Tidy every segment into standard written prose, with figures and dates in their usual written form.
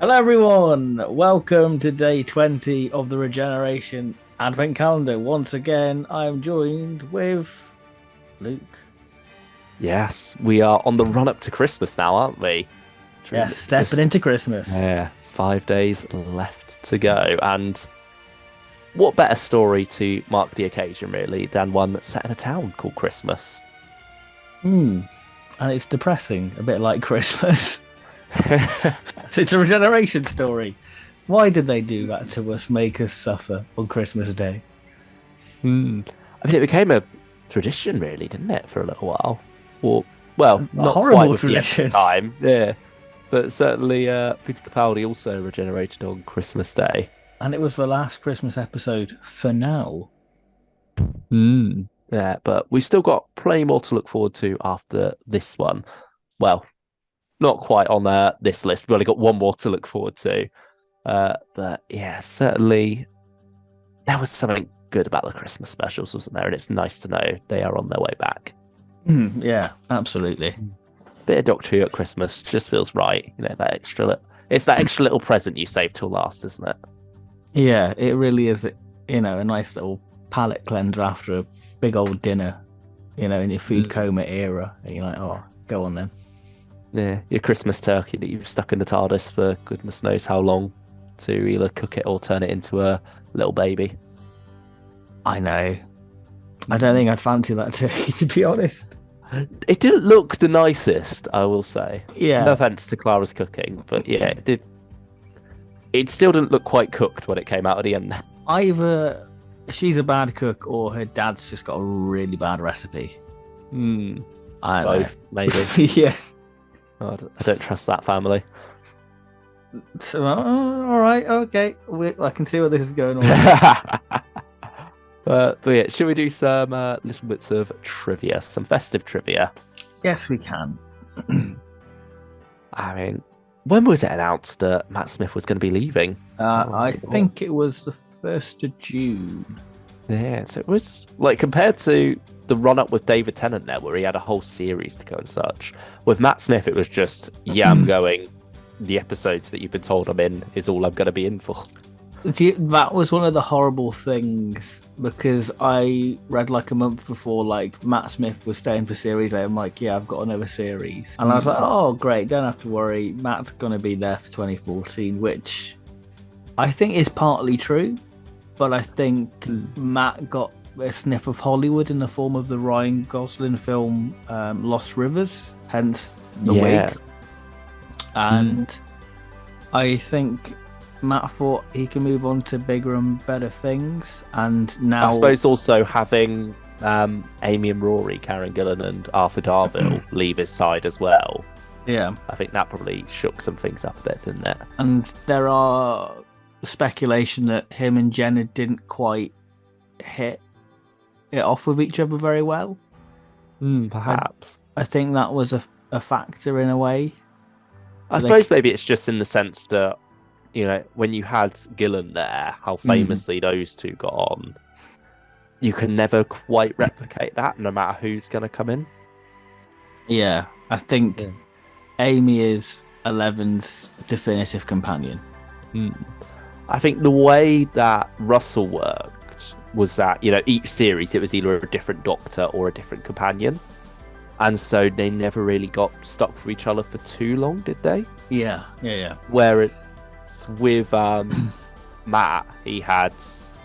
Hello, everyone. Welcome to day 20 of the Regeneration Advent Calendar. Once again, I am joined with Luke. Yes, we are on the run up to Christmas now, aren't we? Yes, stepping into Christmas. Yeah, 5 days left to go. And what better story to mark the occasion, really, than one that's set in a town called Christmas? And it's depressing, a bit like Christmas. So it's a regeneration story. Why did they do that to us, make us suffer on Christmas Day? I mean, it became a tradition, really, didn't it, for a little while? Or, well, A not quite horrible with the end tradition. of time. Yeah, but certainly Peter Capaldi also regenerated on Christmas Day. And it was the last Christmas episode for now. Yeah, but we've still got plenty more to look forward to after this one. Well, not quite on this list. We've only got one more to look forward to. But yeah, certainly there was something good about the Christmas specials, wasn't there? And it's nice to know they are on their way back. Yeah, absolutely. Bit of Doctor Who at Christmas just feels right. You know, it's that extra little present you save till last, isn't it? Yeah, it really is, a nice little palate cleanser after a big old dinner, in your food coma era. And you're like, oh, go on then. Yeah, your Christmas turkey that you've stuck in the TARDIS for goodness knows how long to either cook it or turn it into a little baby. I know. I don't think I'd fancy that turkey, to be honest. It didn't look the nicest, I will say. Yeah. No offense to Clara's cooking, but yeah, it did. It still didn't look quite cooked when it came out at the end. Either she's a bad cook or her dad's just got a really bad recipe. I don't Both, maybe. Yeah. I don't trust that family. So, all right, okay. I can see where this is going on. But yeah, should we do some little bits of trivia, some festive trivia? Yes, we can. I mean, when was it announced that Matt Smith was going to be leaving? I think it was the 1st of June. Yeah, so it was like compared to the run up with David Tennant there, where he had a whole series to go and such. With Matt Smith, it was just, yeah, I'm going. The episodes that you've been told I'm in is all I'm going to be in for. That was one of the horrible things because I read like a month before, like Matt Smith was staying for series 8. I'm like, yeah, I've got another series. And I was like, oh, great, don't have to worry. Matt's going to be there for 2014, which I think is partly true. But I think Matt got a sniff of Hollywood in the form of the Ryan Gosling film Lost Rivers, hence the wig. And I think Matt thought he can move on to bigger and better things. And now, I suppose also having Amy and Rory, Karen Gillan and Arthur Darvill leave his side as well. Yeah. I think that probably shook some things up a bit, didn't it? And there are speculation that him and Jenna didn't quite hit it off with each other very well. Perhaps. I think that was a factor in a way. I suppose maybe it's just in the sense that, you know, when you had Gillan there, how famously those two got on, you can never quite replicate that no matter who's going to come in. Yeah, I think Amy is Eleven's definitive companion. I think the way that Russell worked was that, you know, each series it was either a different doctor or a different companion. And so they never really got stuck with each other for too long, did they? Yeah. Whereas with Matt, he had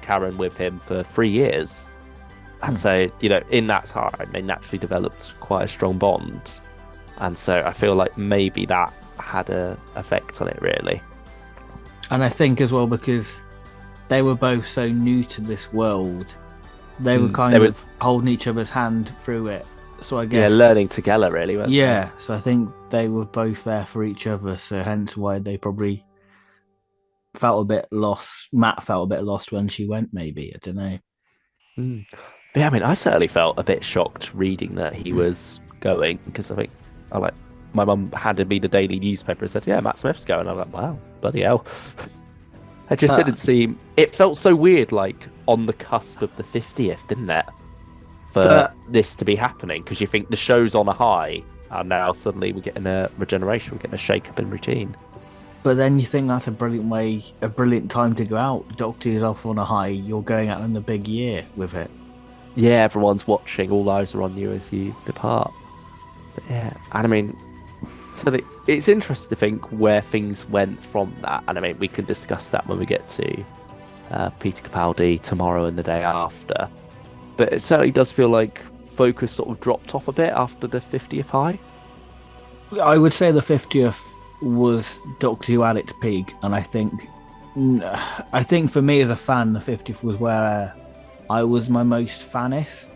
Karen with him for 3 years. And so, you know, in that time, they naturally developed quite a strong bond. And so I feel like maybe that had an effect on it, really. And I think as well, because they were both so new to this world, they were kind of holding each other's hand through it. So I guess... Yeah, learning together, really, weren't they? So I think they were both there for each other, so hence why they probably felt a bit lost. Matt felt a bit lost when she went, maybe. I don't know. Yeah, I mean, I certainly felt a bit shocked reading that he was going, because I think, my mum handed me the daily newspaper and said, yeah, Matt Smith's going. I'm like, wow, bloody hell. It just didn't seem... It felt so weird, like, on the cusp of the 50th, didn't it? For this to be happening, because you think the show's on a high, and now suddenly we're getting a regeneration, we're getting a shake-up in routine. But then you think that's a brilliant time to go out. Doctor Who's off on a high. You're going out in the big year with it. Yeah, everyone's watching. All eyes are on you as you depart. But yeah, and I mean, it's interesting to think where things went from that. And I mean, we can discuss that when we get to Peter Capaldi tomorrow and the day after. But it certainly does feel like focus sort of dropped off a bit after the 50th high. I would say the 50th was Doctor Who at its peak, and I think for me as a fan, the 50th was where I was my most fanist.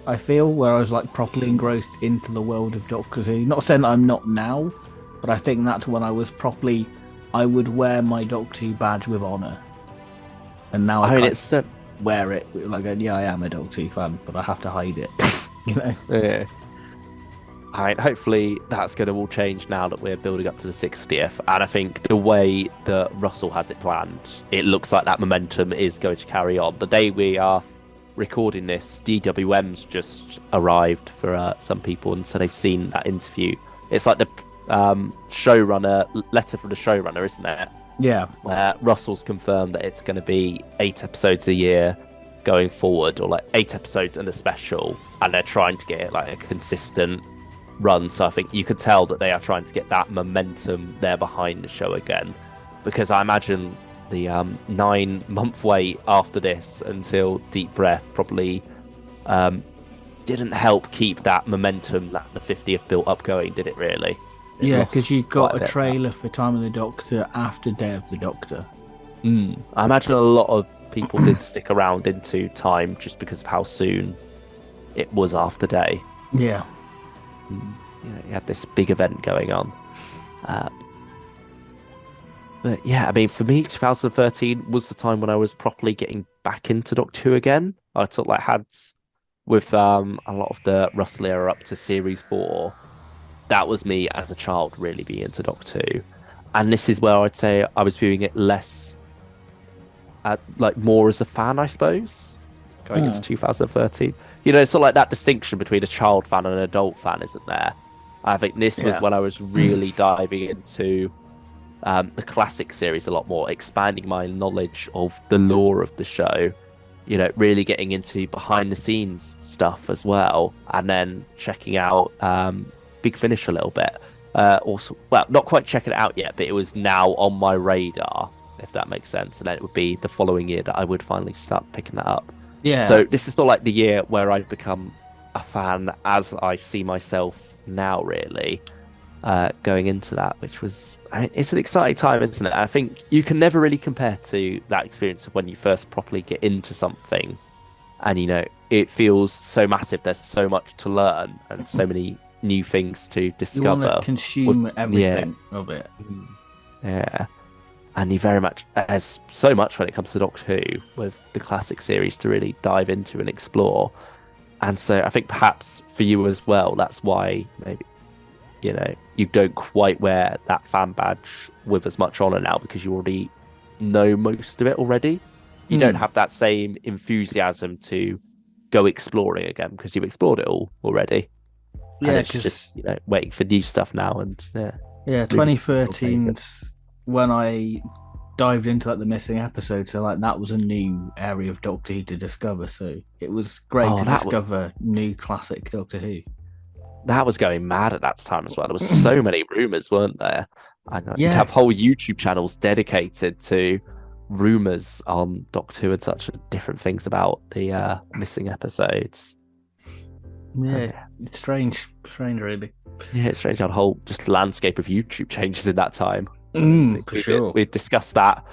I feel where I was like properly engrossed into the world of Doctor Who. Not saying that I'm not now, but I think that's when I was properly. I would wear my Doctor Who badge with honour, and now I mean, it's wear it like yeah, I am a Doctor Who fan, but I have to hide it. You know. Yeah. I mean, hopefully that's going to all change now that we're building up to the 60th. And I think the way that Russell has it planned, it looks like that momentum is going to carry on. The day we are recording this, DWM's just arrived for some people, and so they've seen that interview. It's like the letter from the showrunner, isn't it? Yeah. Where Russell's confirmed that it's going to be 8 episodes a year going forward, or like 8 episodes and a special, and they're trying to get it like a consistent run. So I think you could tell that they are trying to get that momentum there behind the show again, because I imagine the 9-month wait after this until Deep Breath probably didn't help keep that momentum that the 50th built up going, did it really? Yeah, because you got a trailer for Time of the Doctor after Day of the Doctor. I imagine a lot of people did stick around into Time just because of how soon it was after Day. Yeah. You know, you had this big event going on. But yeah, I mean, for me, 2013 was the time when I was properly getting back into Doctor Who again. I sort of like had, with a lot of the Russell era up to Series 4, that was me as a child really being into Doctor Who. And this is where I'd say I was viewing it less, like more as a fan, I suppose, going into 2013. You know, it's sort of like that distinction between a child fan and an adult fan, isn't there? I think this was when I was really diving into the classic series a lot more, expanding my knowledge of the lore of the show, you know, really getting into behind the scenes stuff as well, and then checking out Big Finish a little bit. Also, well, not quite checking it out yet, but it was now on my radar, if that makes sense. And then it would be the following year that I would finally start picking that up. Yeah. So this is sort of like the year where I've become a fan as I see myself now, really, going into that, which was, I mean, it's an exciting time, isn't it? I think you can never really compare to that experience of when you first properly get into something, and, you know, it feels so massive. There's so much to learn and so many new things to discover. You want to consume everything of it. Yeah. And you very much, there's so much when it comes to Doctor Who with the classic series to really dive into and explore. And so I think perhaps for you as well, that's why maybe, you know, you don't quite wear that fan badge with as much honor now, because you already know most of it already. You don't have that same enthusiasm to go exploring again because you've explored it all already. Yeah, and it's just, you know, waiting for new stuff now. And yeah, 2013's when I dived into like the missing episode, so like that was a new area of Doctor Who to discover. So it was great to discover new classic Doctor Who. That was going mad at that time as well. There was so many rumors, weren't there? And you'd have whole YouTube channels dedicated to rumors on Doctor Who and such different things about the missing episodes. Yeah, it's strange, really. Yeah, it's strange how the whole just landscape of YouTube changes in that time. For sure. We discussed that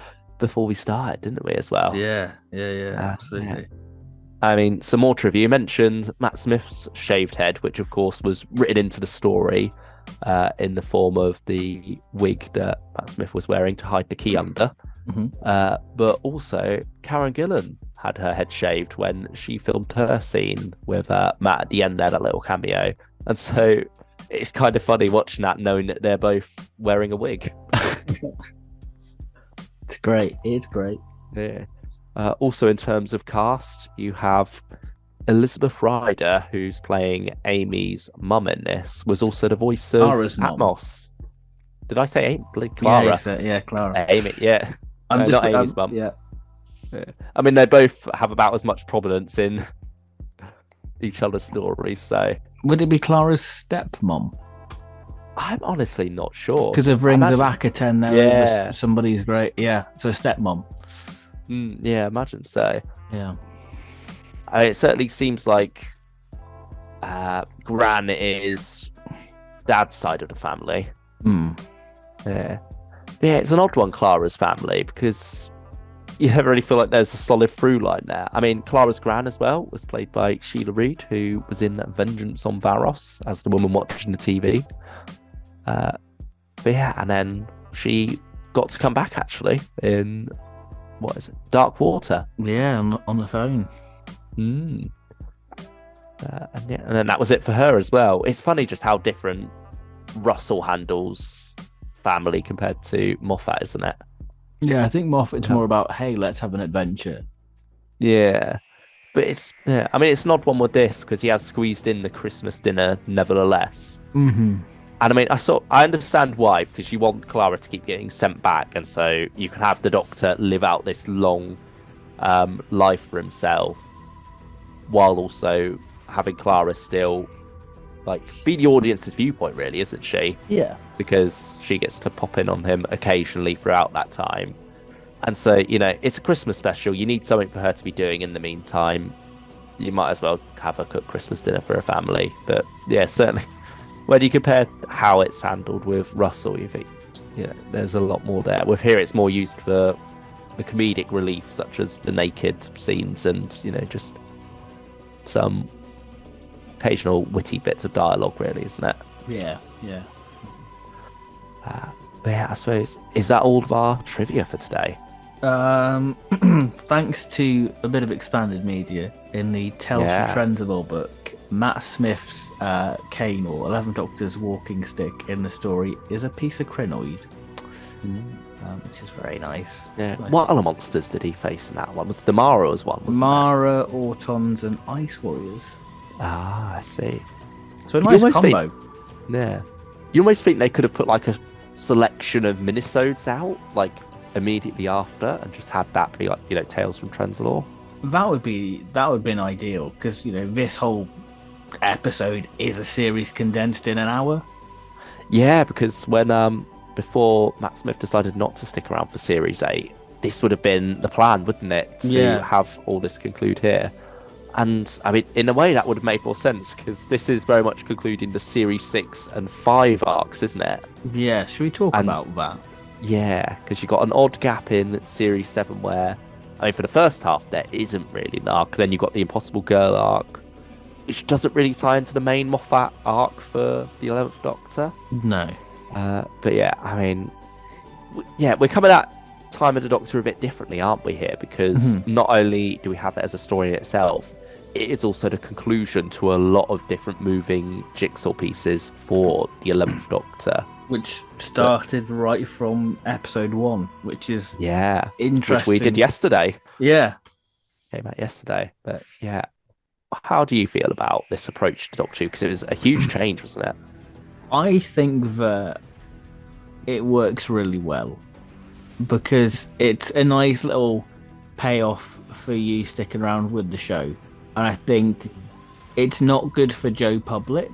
before we started, didn't we, as well? Yeah, absolutely. Yeah. I mean, some more trivia. You mentioned Matt Smith's shaved head, which of course was written into the story in the form of the wig that Matt Smith was wearing to hide the key under. But also, Karen Gillan had her head shaved when she filmed her scene with Matt at the end there, that little cameo. And so it's kind of funny watching that, knowing that they're both wearing a wig. It's great. It's great. Yeah. Also, in terms of cast, you have Elizabeth Ryder, who's playing Amy's mum in this, was also the voice of Tara's Atmos. Did I say Amy? Yeah, Clara. Clara. Amy, yeah. I'm No, just not Amy's mum. yeah. Yeah. I mean, they both have about as much prominence in each other's stories, so Would it be Clara's stepmom? I'm honestly not sure. Because of I Rings of imagine, Akaten, they're over yeah, somebody's great. Yeah, so stepmom. yeah, imagine so. Yeah. It certainly seems like Gran is dad's side of the family. Hmm. Yeah. Yeah, it's an odd one, Clara's family, because you never really feel like there's a solid through line there. I mean, Clara's gran as well was played by Sheila Reid, who was in Vengeance on Varos as the woman watching the TV. But yeah, and then she got to come back actually in, what is it, Dark Water. Yeah, on the phone. And then that was it for her as well. It's funny just how different Russell handles family compared to Moffat, isn't it? Yeah, I think Moffat's more about, hey, let's have an adventure. Yeah. But I mean, it's an odd one with this because he has squeezed in the Christmas dinner nevertheless. Mm-hmm. And I mean, I understand why, because you want Clara to keep getting sent back, and so you can have the Doctor live out this long life for himself, while also having Clara still like be the audience's viewpoint, really, isn't she? Yeah. Because she gets to pop in on him occasionally throughout that time. And so, it's a Christmas special. You need something for her to be doing in the meantime. You might as well have her cook Christmas dinner for her family. But yeah, certainly, when you compare how it's handled with Russell, you think, there's a lot more there. With here, it's more used for the comedic relief, such as the naked scenes and, just some occasional witty bits of dialogue, really, isn't it? Yeah, yeah. But yeah, I suppose, is that all of our trivia for today? Thanks to a bit of expanded media in the Tales from Trenzalore book, Matt Smith's cane, or 11th Doctor's walking stick in the story, is a piece of crinoid, which is very nice. Yeah. What other monsters did he face in that one? Was the Mara's one? Mara, Autons, and Ice Warriors. Ah, I see. So a nice combo. Yeah. You almost think they could have put like a selection of minisodes out, like immediately after, and just had that be like, Tales from Trenzalore. That would be an ideal, because this whole episode is a series condensed in an hour. Yeah, because when before Matt Smith decided not to stick around for Series 8, this would have been the plan, wouldn't it? To have all this conclude here. And I mean, in a way, that would have made more sense, because this is very much concluding the Series 6 and 5 arcs, isn't it? Yeah, should we talk about that? Yeah, because you've got an odd gap in Series 7 where, I mean, for the first half, there isn't really an arc. Then you've got the Impossible Girl arc, which doesn't really tie into the main Moffat arc for the 11th Doctor. No. But yeah, I mean, we're coming at Time of the Doctor a bit differently, aren't we, here? Because not only do we have it as a story in itself, it is also the conclusion to a lot of different moving jigsaw pieces for the 11th Doctor. Which started right from episode 1, which is interesting. Which we did yesterday. Yeah. Came out yesterday. But yeah, how do you feel about this approach to Doctor Who? Because it was a huge change, wasn't it? I think that it works really well, because it's a nice little payoff for you sticking around with the show. And I think it's not good for Joe Public,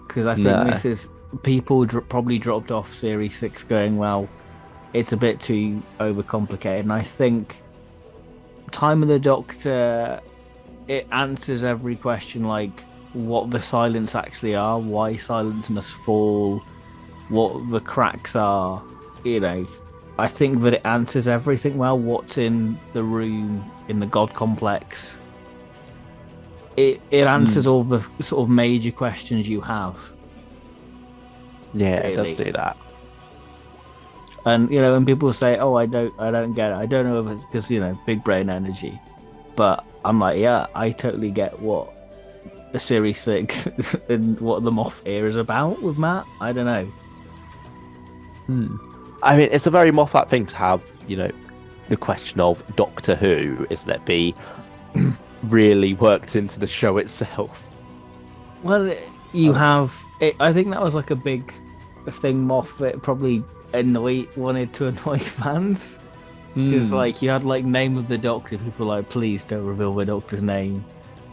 because I think this is... People probably dropped off Series 6 going, well, it's a bit too overcomplicated. And I think Time of the Doctor, it answers every question, like what the silence actually are, why silence must fall, what the cracks are. I think that it answers everything well. What's in the room in the God Complex? It answers all the sort of major questions you have. Yeah, really. It does do that. And when people say, "Oh, I don't get it," I don't know if it's because big brain energy, but I'm like, yeah, I totally get what a Series 6 and what the Moff era is about with Matt. I don't know. I mean, it's a very Moffat thing to have, the question of Doctor Who, isn't it, be really worked into the show itself. Well, you have... I think that was like a big thing Moffat probably wanted to annoy fans. Because Hmm. like you had like name of the Doctor, people were like, please don't reveal the Doctor's name.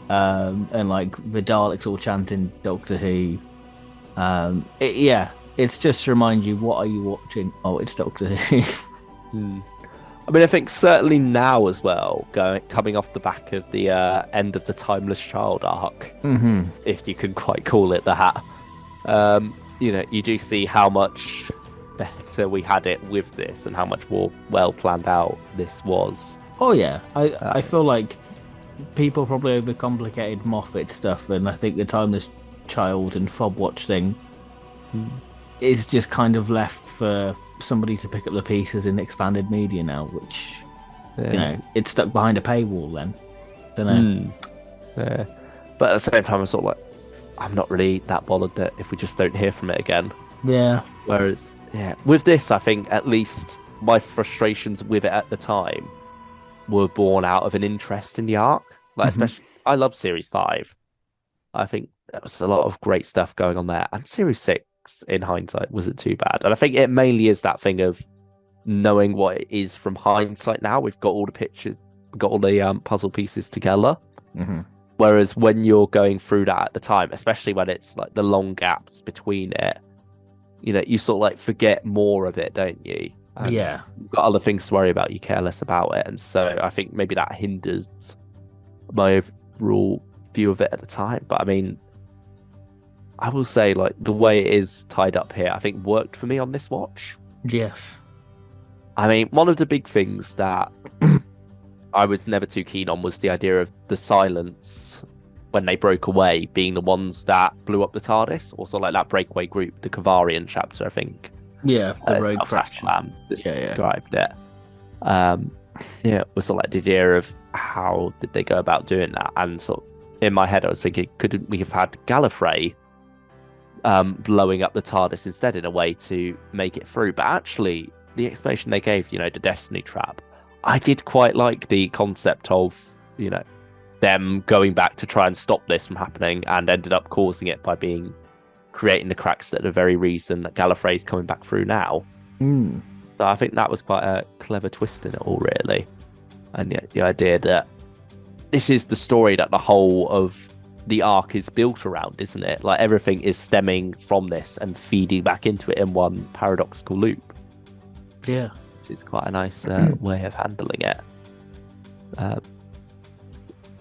And like the Daleks all chanting Doctor Who. Yeah, it's just to remind you, what are you watching? Oh, it's Doctor Who. Hmm. I mean, I think certainly now as well, coming off the back of the end of the Timeless Child arc, hmm if you can quite call it that, you do see how much better we had it with this and how much more well planned out this was. Oh yeah, I Um, feel like people probably overcomplicated Moffat stuff, and I think the Timeless Child and Fob Watch thing hmm, is just kind of left for somebody to pick up the pieces in expanded media now, which yeah. it's stuck behind a paywall. Then don't know. Hmm, yeah. But at the same time, I'm sort of like, I'm not really that bothered that if we just don't hear from it again. Yeah. Whereas, yeah, with this, I think at least my frustrations with it at the time were born out of an interest in the arc. Like, hmm especially, I love Series 5. I think there was a lot of great stuff going on there. And Series 6, in hindsight, wasn't too bad. And I think it mainly is that thing of knowing what it is from hindsight now. We've got all the pictures, we've got all the puzzle pieces together. hmm Whereas when you're going through that at the time, especially when it's like the long gaps between it, you sort of like forget more of it, don't you? And Yeah. you've got other things to worry about, you care less about it. And so I think maybe that hinders my overall view of it at the time. But I mean, I will say, like, the way it is tied up here, I think worked for me on this watch. Yes. I mean, one of the big things that I was never too keen on was the idea of the silence when they broke away being the ones that blew up the TARDIS. Also, like that breakaway group, the Kavarian chapter, I think. Yeah. The Is rogue how fraction. Fashlam Yeah. Yeah. described it. Yeah, it was sort of like the idea of how did they go about doing that, and sort of in my head I was thinking, couldn't we have had Gallifrey blowing up the TARDIS instead in a way to make it through? But actually, the explanation they gave, the Destiny Trap, I did quite like the concept of them going back to try and stop this from happening, and ended up causing it by creating the cracks that are the very reason that Gallifrey's coming back through now. Mm. So I think that was quite a clever twist in it all, really. And yet the idea that this is the story that the whole of the arc is built around, isn't it? Like everything is stemming from this and feeding back into it in one paradoxical loop. Yeah. Which is quite a nice way of handling it.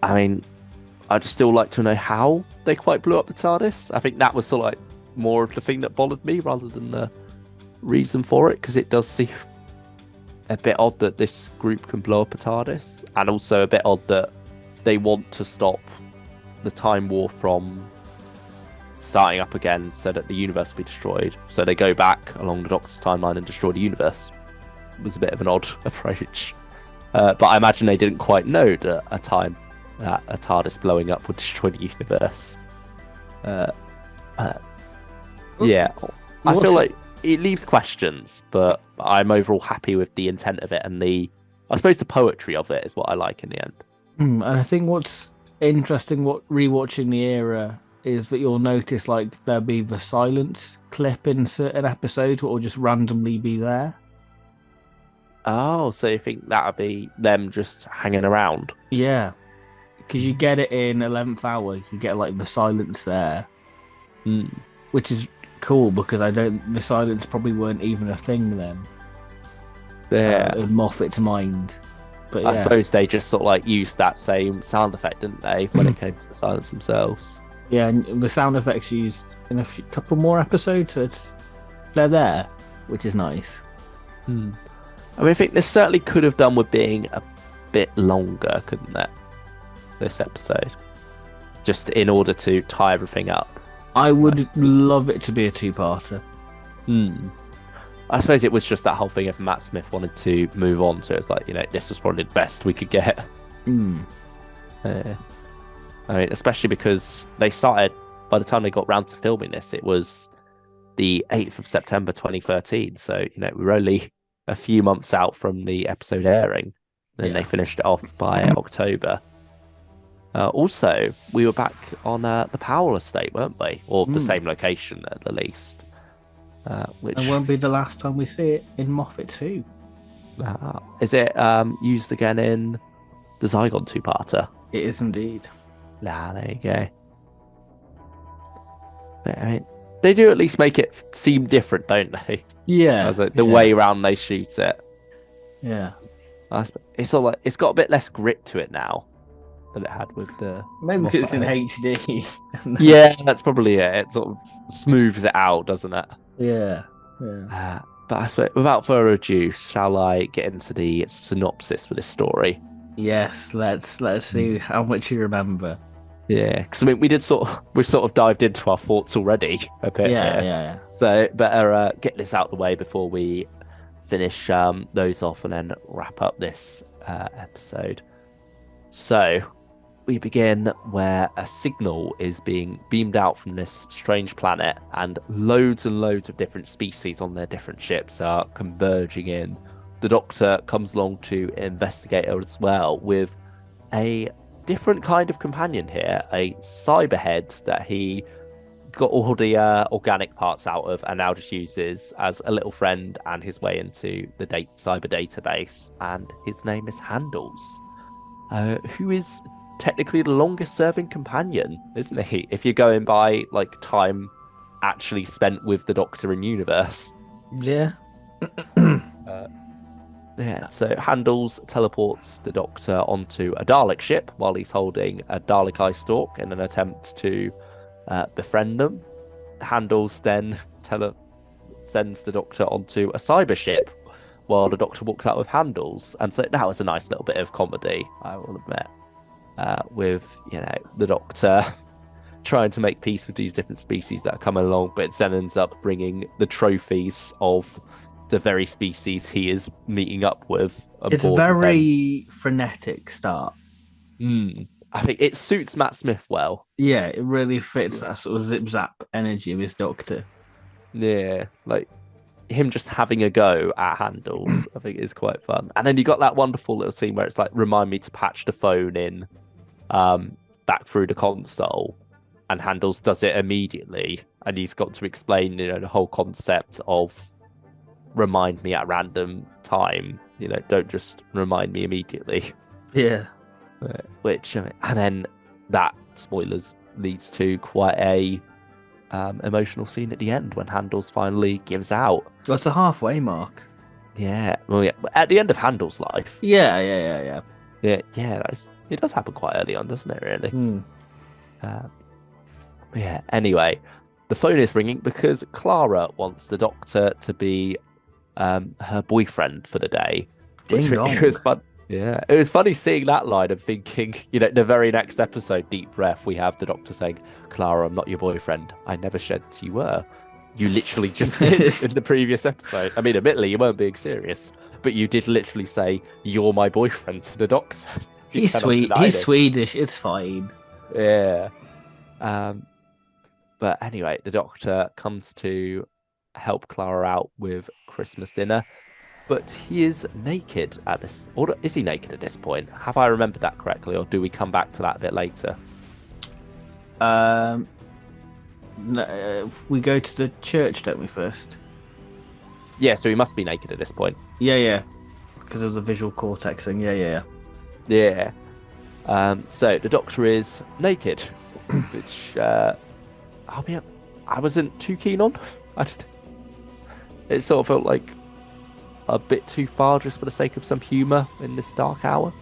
I mean, I'd still like to know how they quite blew up the TARDIS. I think that was sort of like more of the thing that bothered me rather than the reason for it, because it does seem a bit odd that this group can blow up a TARDIS, and also a bit odd that they want to stop the Time War from starting up again so that the universe will be destroyed. So they go back along the Doctor's timeline and destroy the universe. It was a bit of an odd approach. But I imagine they didn't quite know that a TARDIS blowing up would destroy the universe. Yeah, I feel like it leaves questions, but I'm overall happy with the intent of it, and I suppose the poetry of it is what I like in the end. And I think what's interesting, rewatching the era, is that you'll notice like there'll be the silence clip in certain episodes, or just randomly be there. Oh, so you think that'll be them just hanging around? Yeah, because you get it in 11th Hour. You get like the silence there, which is cool because the silence probably weren't even a thing then. Yeah, In Moffat's mind. But I suppose they just sort of like used that same sound effect, didn't they, when it came to the silence themselves? Yeah, and the sound effects used in a couple more episodes, so they're there, which is nice. I mean, I think this certainly could have done with being a bit longer, couldn't it? This episode, just in order to tie everything up. I would love it to be a two-parter. I suppose it was just that whole thing of Matt Smith wanted to move on, so it's like, this was probably the best we could get. I mean, especially because they started, by the time they got round to filming this, it was the 8th of September 2013. So, we were only a few months out from the episode airing. And then they finished it off by October. Also, we were back on the Powell estate, weren't we? Or the same location, at the least. And which won't be the last time we see it in Moffat too. is it used again in the Zygon two-parter? It is indeed. Nah, there you go. But, I mean, they do at least make it seem different, don't they? Yeah, As like the yeah, way around they shoot it. yeah. It's all like it's got a bit less grit to it now than it had with the Maybe because it's Moffat. in I think. HD. Yeah, that's probably it. It sort of smooths it out, doesn't it? Yeah, yeah. Uh, but I suppose without further ado, shall I get into the synopsis for this story? Yes, let's see how much you remember. Yeah, because I mean, we've sort of dived into our thoughts already a bit Yeah, here, yeah, so better get this out of the way before we finish those off and then wrap up this episode. So we begin where a signal is being beamed out from this strange planet, and loads of different species on their different ships are converging in. The Doctor comes along to investigate as well with a different kind of companion here, a cyberhead that he got all the organic parts out of and now just uses as a little friend and his way into the cyber database. And his name is Handles, who is technically the longest serving companion, isn't he? If you're going by like time actually spent with the Doctor in universe. yeah. Yeah, so Handles teleports the Doctor onto a Dalek ship while he's holding a Dalek eye stalk in an attempt to befriend them. Handles then sends the Doctor onto a cyber ship while the Doctor walks out with Handles. And so that was a nice little bit of comedy, I will admit, with, the Doctor trying to make peace with these different species that are coming along, but it then ends up bringing the trophies of the very species he is meeting up with. It's very frenetic start. I think it suits Matt Smith well. Yeah, it really fits that sort of zip zap energy of his Doctor. Yeah, like him just having a go at Handles, I think is quite fun. And then you got that wonderful little scene where it's like, remind me to patch the phone in back through the console, and Handles does it immediately, and he's got to explain, the whole concept of remind me at random time, don't just remind me immediately. Yeah. Which, and then that, spoilers, leads to quite a emotional scene at the end when Handles finally gives out. Well, it's a halfway mark. Yeah, well, yeah, at the end of Handel's life. Yeah. It does happen quite early on, doesn't it? Really. Yeah. Anyway, the phone is ringing because Clara wants the Doctor to be her boyfriend for the day. Ding dong. It was fun. Yeah, it was funny seeing that line and thinking, the very next episode, Deep Breath, we have the Doctor saying, "Clara, I'm not your boyfriend. I never said you were. You literally just did in the previous episode. I mean, admittedly, you weren't being serious, but you did literally say, you're my boyfriend to the Doctor." He's sweet. He's Swedish. It's fine. Yeah. But anyway, the Doctor comes to help Clara out with Christmas dinner, but he is naked at this. Or is he naked at this point? Have I remembered that correctly, or do we come back to that a bit later? We go to the church, don't we, first? Yeah, so he must be naked at this point. Yeah. Because of the visual cortex thing. Yeah. Yeah. So the Doctor is naked, which I wasn't too keen on. It sort of felt like a bit too far just for the sake of some humour in this dark hour.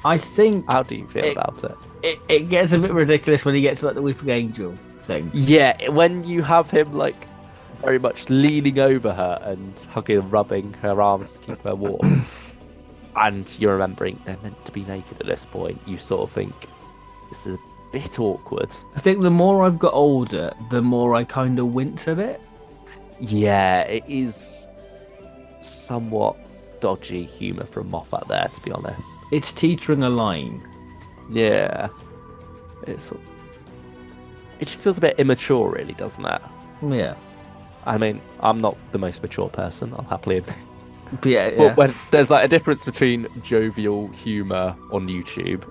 I think. How do you feel about it? It gets a bit ridiculous when you get to like the Weeping Angel thing. Yeah, when you have him like very much leaning over her and hugging and rubbing her arms to keep her warm, and you're remembering they're meant to be naked at this point, you sort of think this is a bit awkward. I think the more I've got older, the more I kind of wince at it. Yeah, it is somewhat dodgy humour from Moffat there, to be honest. It's teetering a line. Yeah. It just feels a bit immature, really, doesn't it? Yeah. I mean, I'm not the most mature person, I'll happily admit. But yeah. But when there's like a difference between jovial humour on YouTube,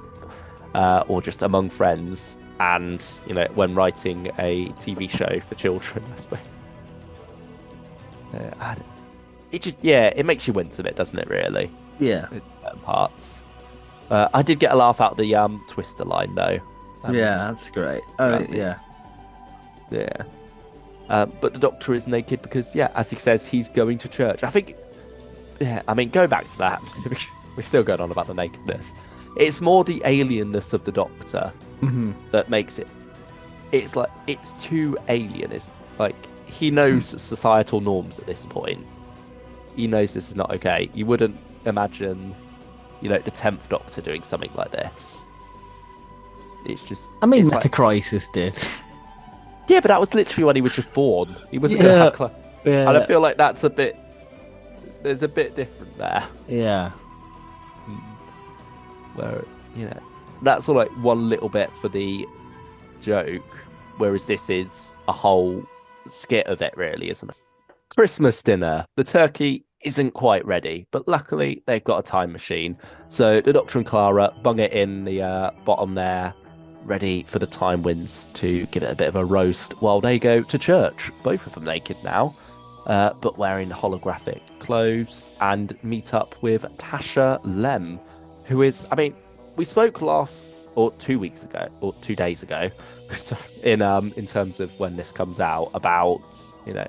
or just among friends, and when writing a TV show for children, I suppose. And it just, yeah, it makes you wince a bit, doesn't it? Really, Yeah. in certain parts. I did get a laugh out the Twister line though. Yeah, Which that's great. Oh, Randy. yeah. Yeah. But the Doctor is naked because, yeah, as he says, he's going to church. I think, yeah, I mean, go back to that. We're still going on about the nakedness. It's more the alienness of the Doctor Hmm. that makes it. It's like it's too alien. It's like he knows societal norms at this point. He knows this is not okay. You wouldn't imagine, the 10th Doctor doing something like this. It's just. I mean, It's like, Metacrisis did. yeah, but that was literally when he was just born. He wasn't going to Yeah. have. And I Yeah. feel like that's a bit. There's a bit different there. Yeah. Where, that's all like one little bit for the joke, whereas this is a whole skit of it, really, isn't it? Christmas dinner. The turkey isn't quite ready, but luckily they've got a time machine. So the Doctor and Clara bung it in the bottom there, ready for the time winds to give it a bit of a roast while they go to church. Both of them naked now, but wearing holographic clothes, and meet up with Tasha Lem, who is, I mean, we spoke last or 2 weeks ago or 2 days ago in terms of when this comes out about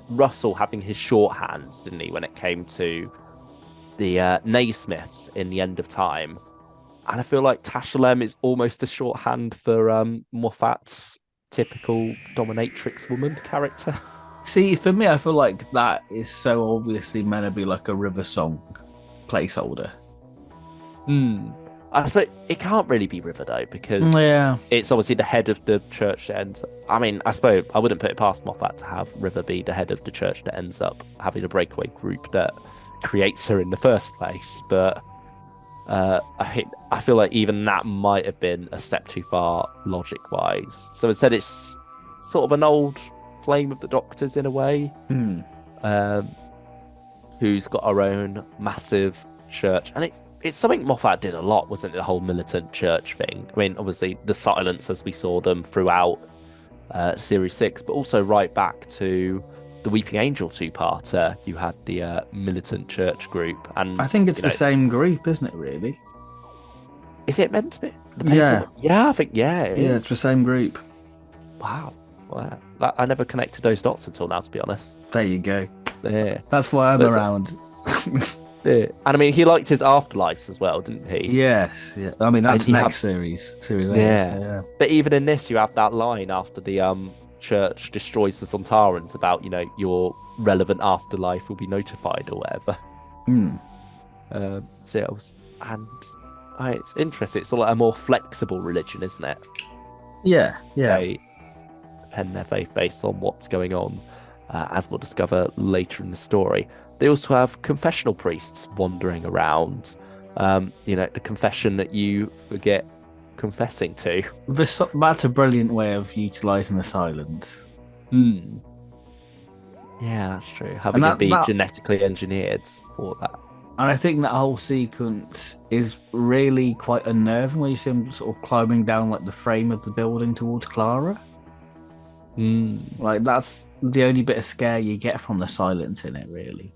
Russell having his shorthands, didn't he, when it came to the Naismiths in the End of Time. And I feel like Tasha Lem is almost a shorthand for Moffat's typical dominatrix woman character. See, for me, I feel like that is so obviously meant to be like a River Song placeholder. I suppose it can't really be River though, because Yeah. it's obviously the head of the church that ends. I mean, I suppose I wouldn't put it past Moffat to have River be the head of the church that ends up having a breakaway group that creates her in the first place. But I feel like even that might have been a step too far logic-wise. So instead, it's sort of an old flame of the Doctor's in a way, who's got her own massive church, and it's something Moffat did a lot, wasn't it? The whole militant church thing. I mean, obviously the Silence as we saw them throughout Series 6, but also right back to the Weeping Angel two-parter. You had the militant church group, and I think it's the same group, isn't it, really? Is it meant to be? Yeah. Yeah, I think, yeah, it is. It's the same group. Wow. I never connected those dots until now, to be honest. There you go. Yeah. That's why I'm around. Yeah. And I mean, he liked his afterlives as well, didn't he? Yes. Yeah. I mean, that's And next series. Series 8. Yeah. Yeah. But even in this, you have that line after the church destroys the Sontarans about, your relevant afterlife will be notified or whatever. It's interesting. It's sort of like a more flexible religion, isn't it? Yeah. Yeah. They pen their faith based on what's going on, as we'll discover later in the story. They also have confessional priests wandering around. The confession that you forget confessing to. That's a brilliant way of utilizing the silence. Yeah, that's true. Having it be genetically engineered for that. And I think that whole sequence is really quite unnerving when you see him sort of climbing down like the frame of the building towards Clara. Like that's the only bit of scare you get from the silence in it, really.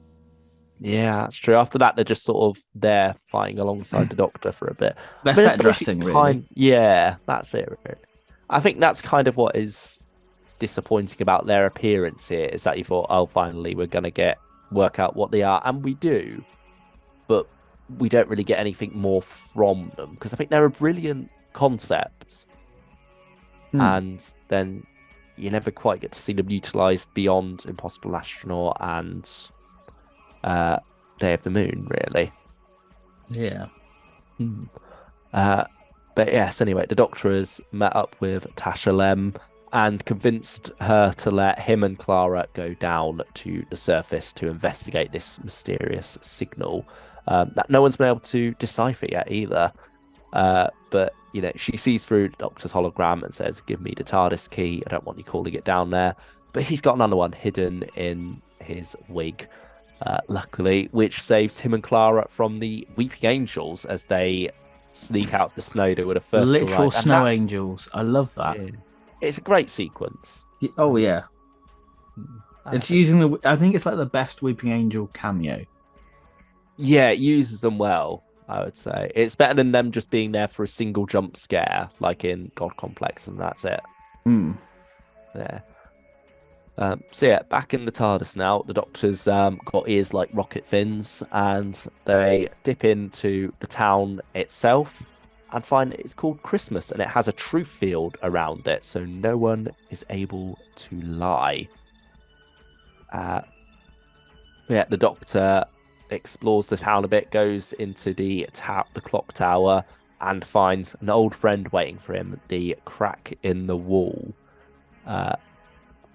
Yeah, that's true. After that, they're just sort of there fighting alongside the Doctor for a bit. They're set dressing, really. Yeah, that's it. Really. I think that's kind of what is disappointing about their appearance here, is that you thought, oh, finally, we're going to work out what they are. And we do, but we don't really get anything more from them, because I think they're a brilliant concept. And then you never quite get to see them utilised beyond Impossible Astronaut and Day of the Moon, really. Yeah. But yes, anyway, the Doctor has met up with Tasha Lem and convinced her to let him and Clara go down to the surface to investigate this mysterious signal that no one's been able to decipher yet either. But, she sees through the Doctor's hologram and says, give me the TARDIS key. I don't want you calling it down there. But he's got another one hidden in his wig, luckily, which saves him and Clara from the Weeping Angels as they sneak out of the snow. They would have first literal arrived. snow angels. I love that. Yeah. It's a great sequence. Oh, yeah. It's using the. I think it's like the best Weeping Angel cameo. Yeah, it uses them well, I would say. It's better than them just being there for a single jump scare, like in God Complex, and that's it. Hmm. Yeah. So yeah, back in the TARDIS now. The Doctor's got ears like rocket fins, and they dip into the town itself and find it's called Christmas, and it has a truth field around it, so no one is able to lie. Yeah, the Doctor explores the town a bit, goes into the clock tower, and finds an old friend waiting for him, the crack in the wall.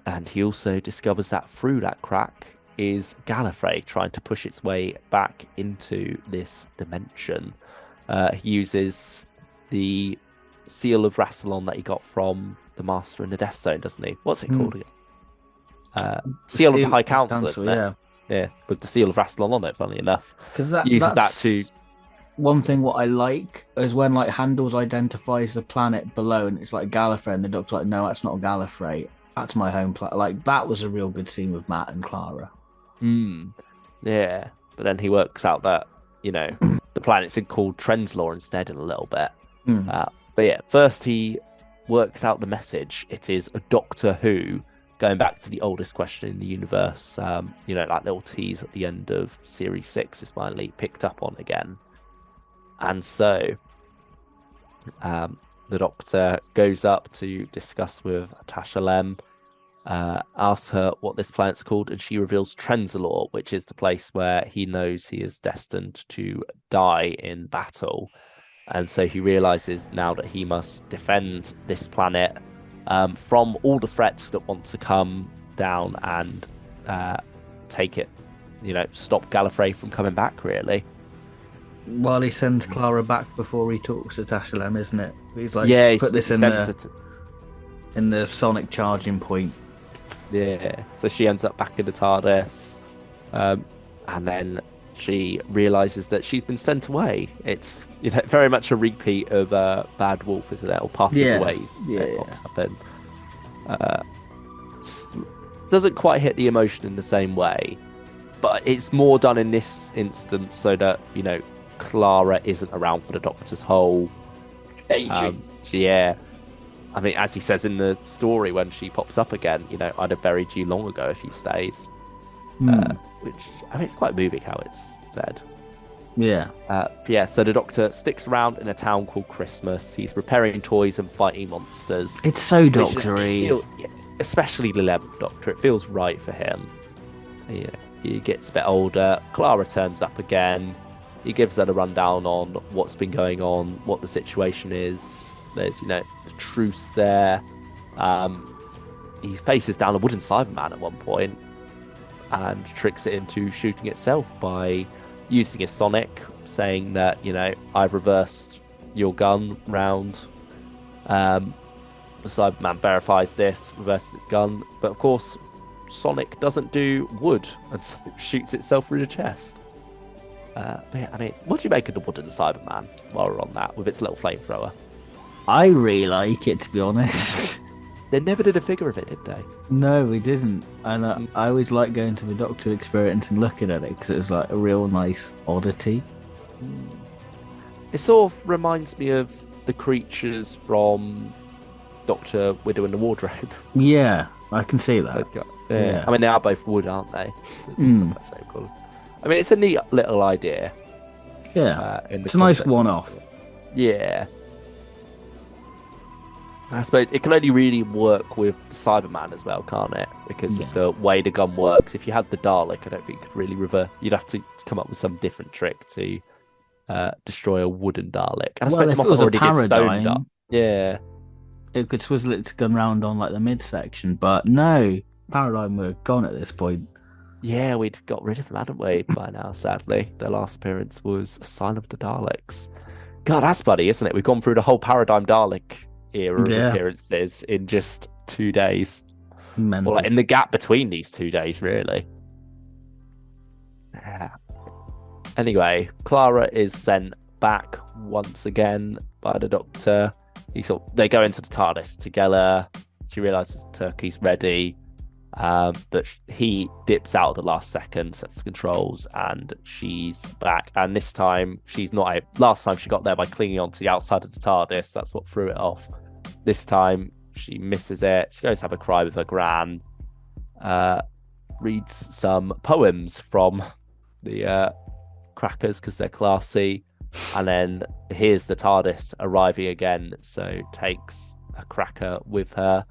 And he also discovers that through that crack is Gallifrey trying to push its way back into this dimension. He uses the seal of Rassilon that he got from the Master in the Death Zone, doesn't he? What's it called again? Seal of the High Council, isn't it? Yeah. Yeah, with the seal of Rassilon on it, funnily enough. Because Uses that that's to... one thing what I like is when like Handles identifies the planet below and it's like Gallifrey and the Doctor's like, no, that's not Gallifrey. That's my home planet. Like that was a real good scene with Matt and Clara. Yeah, but then he works out that, the planet's called Trenzlor instead in a little bit. But yeah, first he works out the message. It is a Doctor Who, going back to the oldest question in the universe. That little tease at the end of Series 6 is finally picked up on again. And so the Doctor goes up to discuss with Tasha Lem, asks her what this planet's called, and she reveals Trenzalore, which is the place where he knows he is destined to die in battle. And so he realizes now that he must defend this planet from all the threats that want to come down and take it, stop Gallifrey from coming back, really. While he sends Clara back before he talks to Tasha Lem, isn't it? He's like, put this in the sonic charging point. Yeah, so she ends up back in the TARDIS, and then she realizes that she's been sent away. It's very much a repeat of Bad Wolf, isn't it? Or Part of the Ways. Pops up in. Doesn't quite hit the emotion in the same way, but it's more done in this instance so that Clara isn't around for the Doctor's whole aging. I mean, as he says in the story when she pops up again, I'd have buried you long ago if you stayed. Which, I mean, it's quite moving how it's said. Yeah. So the Doctor sticks around in a town called Christmas. He's repairing toys and fighting monsters. It's so Doctor-y. Especially the 11th Doctor. It feels right for him. He gets a bit older. Clara turns up again. He gives her a rundown on what's been going on, what the situation is. There's, a truce there. He faces down a wooden Cyberman at one point and tricks it into shooting itself by using his sonic, saying that, I've reversed your gun round. The Cyberman verifies this, reverses its gun, but of course, Sonic doesn't do wood and so it shoots itself through the chest. I mean, what do you make of the wooden Cyberman while we're on that with its little flamethrower? I really like it, to be honest. They never did a figure of it, did they? No, we didn't. And I always like going to the Doctor experience and looking at it because it was like a real nice oddity. It sort of reminds me of the creatures from Doctor Widow and the Wardrobe. Yeah, I can see that. Yeah. I mean, they are both wood, aren't they? I mean, it's a neat little idea. Yeah, it's a nice one-off. Yeah. I suppose it can only really work with Cyberman as well, can't it? Because of the way the gun works. If you had the Dalek, I don't think you could really reverse. You'd have to come up with some different trick to destroy a wooden Dalek. And I suppose if it was a paradigm, it could swizzle its gun round on like the midsection. But no, paradigm were gone at this point. Yeah, we'd got rid of them, hadn't we, by now, sadly. Their last appearance was a sign of the Daleks. God, that's funny, isn't it? We've gone through the whole paradigm Dalek era of appearances in just 2 days. Mental. Or like in the gap between these 2 days, really. Yeah. Anyway, Clara is sent back once again by the Doctor. They go into the TARDIS together. She realizes the turkey's ready. But he dips out at the last second, sets the controls, and she's back. And this time, she's not. Last time she got there by clinging onto the outside of the TARDIS. That's what threw it off. This time, she misses it. She goes to have a cry with her gran. Reads some poems from the crackers because they're classy. And then here's the TARDIS arriving again. So takes a cracker with her.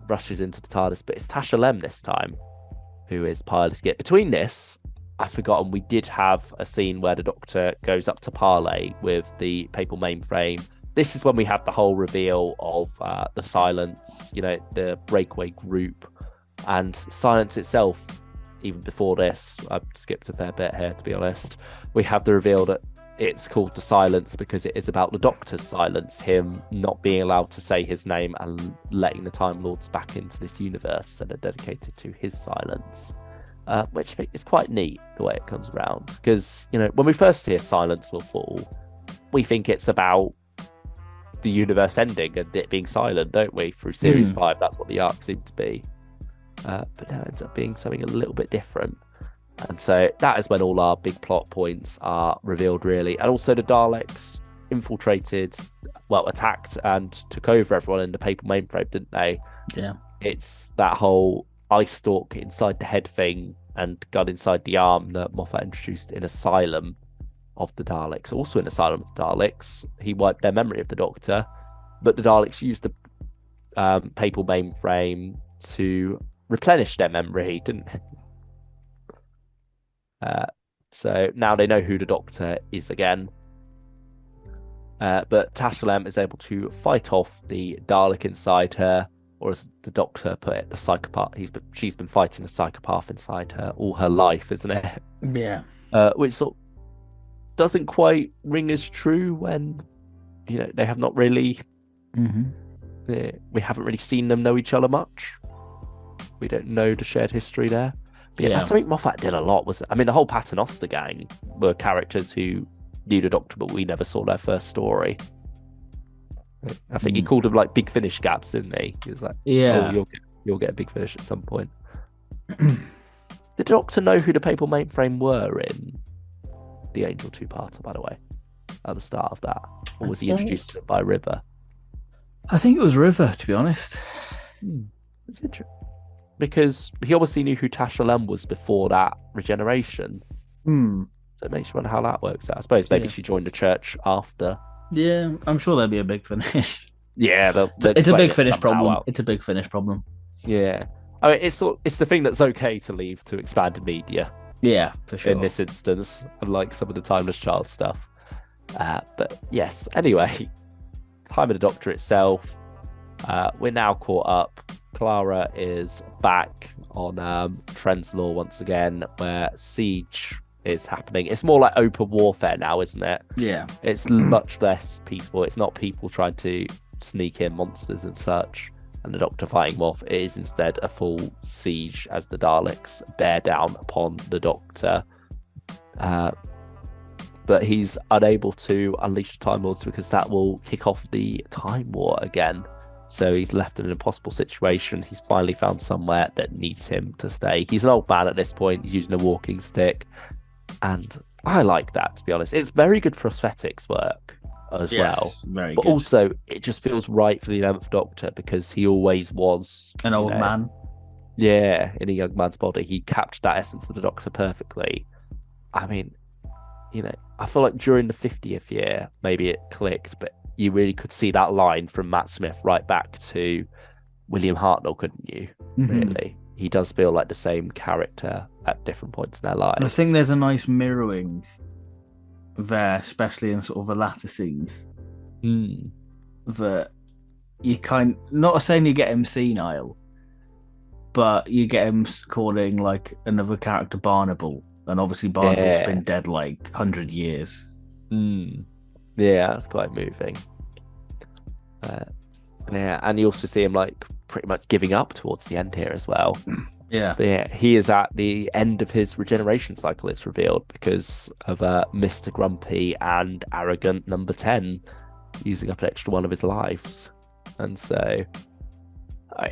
Rushes into the TARDIS, but it's Tasha Lem this time who is piloting it. Between this, I've forgotten we did have a scene where the Doctor goes up to parley with the papal mainframe. This is when we have the whole reveal of the Silence, the breakaway group, and Silence itself. Even before this, I've skipped a fair bit here, to be honest. We have the reveal that it's called the Silence because it is about the Doctor's silence, him not being allowed to say his name and letting the Time Lords back into this universe that are dedicated to his silence, which is quite neat the way it comes around. Because, when we first hear Silence Will Fall, we think it's about the universe ending and it being silent, don't we? Through Series 5, that's what the arc seemed to be. But that ends up being something a little bit different. And so that is when all our big plot points are revealed, really. And also the Daleks attacked and took over everyone in the papal mainframe, didn't they? Yeah. It's that whole eye stalk inside the head thing and gun inside the arm that Moffat introduced in Asylum of the Daleks. Also in Asylum of the Daleks, he wiped their memory of the Doctor, but the Daleks used the papal mainframe to replenish their memory, didn't they? So now they know who the Doctor is again. But Tasha Lem is able to fight off the Dalek inside her, or as the Doctor put it, the psychopath. She's been fighting a psychopath inside her all her life, isn't it? Yeah. Which sort of doesn't quite ring as true when they have not really. We haven't really seen them know each other much. We don't know the shared history there. But that's something Moffat did a lot. The whole Paternoster gang were characters who knew the Doctor, but we never saw their first story. I think he called them like Big Finish gaps, didn't he? He was like, "Oh, you'll get a Big Finish at some point." Did the Doctor know who the papal mainframe were in the Angel two-parter, by the way, at the start of that, or was he introduced to it by River? I think it was River, to be honest. It's interesting. Because he obviously knew who Tasha Lem was before that regeneration. So it makes you wonder how that works out. I suppose maybe she joined the church after. Yeah, I'm sure there'll be a Big Finish. Yeah, it's a Big Finish problem. It's a Big Finish problem. Yeah. It's the thing that's okay to leave to expanded media. Yeah, for sure. In this instance, unlike some of the Timeless Child stuff. But yes, anyway, Time of the Doctor itself. We're now caught up. Clara is back on Trenzalore once again, where siege is happening. It's more like open warfare now, isn't it? Yeah. It's much less peaceful. It's not people trying to sneak in monsters and such, and the Doctor fighting off. It is instead a full siege as the Daleks bear down upon the Doctor. But he's unable to unleash the Time Lords because that will kick off the Time War again. So he's left in an impossible situation. He's finally found somewhere that needs him to stay. He's an old man at this point. He's using a walking stick. And I like that, to be honest. It's very good prosthetics work as well. Very but good. Also, it just feels right for the 11th Doctor because he always was... an old man. Yeah, in a young man's body. He captured that essence of the Doctor perfectly. I mean, I feel like during the 50th year, maybe it clicked, but you really could see that line from Matt Smith right back to William Hartnell, couldn't you? Really? He does feel like the same character at different points in their lives. I think there's a nice mirroring there, especially in sort of the latter scenes. That you not saying you get him senile, but you get him calling like another character Barnacle, and obviously Barnacle's been dead like 100 years. Yeah, that's quite moving. And you also see him like pretty much giving up towards the end here as well. Yeah. But yeah, he is at the end of his regeneration cycle, it's revealed, because of Mr. Grumpy and arrogant number 10 using up an extra one of his lives. And so,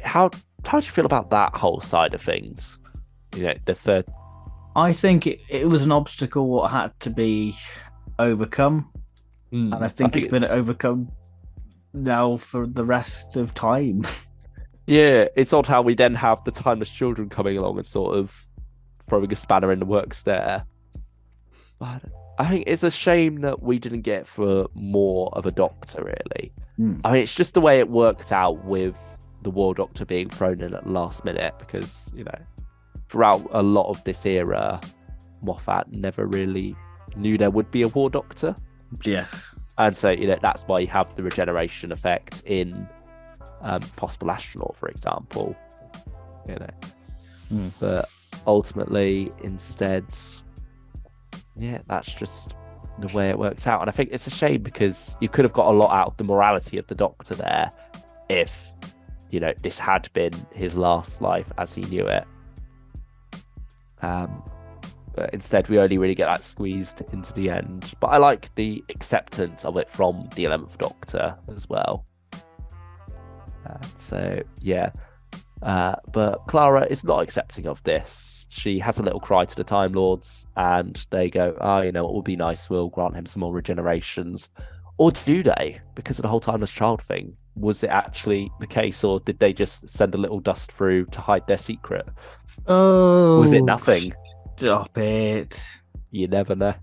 how how do you feel about that whole side of things? The third. I think it was an obstacle what had to be overcome, and I I think it's think been overcome now for the rest of time. yeah, it's odd how we then have the timeless children coming along and sort of throwing a spanner in the works there. But I think it's a shame that we didn't get for more of a doctor, really. Hmm. I mean, it's just the way it worked out with the War Doctor being thrown in at the last minute because, throughout a lot of this era, Moffat never really knew there would be a War Doctor. Yes. And so, that's why you have the regeneration effect in Possible Astronaut, for example. But ultimately, instead, yeah, that's just the way it works out. And I think it's a shame because you could have got a lot out of the morality of the Doctor there if, this had been his last life as he knew it. But instead, we only really get that squeezed into the end. But I like the acceptance of it from the 11th Doctor as well. So, yeah. But Clara is not accepting of this. She has a little cry to the Time Lords, and they go, what would be nice? We'll grant him some more regenerations. Or do they? Because of the whole timeless child thing. Was it actually the case, or did they just send a little dust through to hide their secret? Oh, Was it nothing? Stop it. You never know.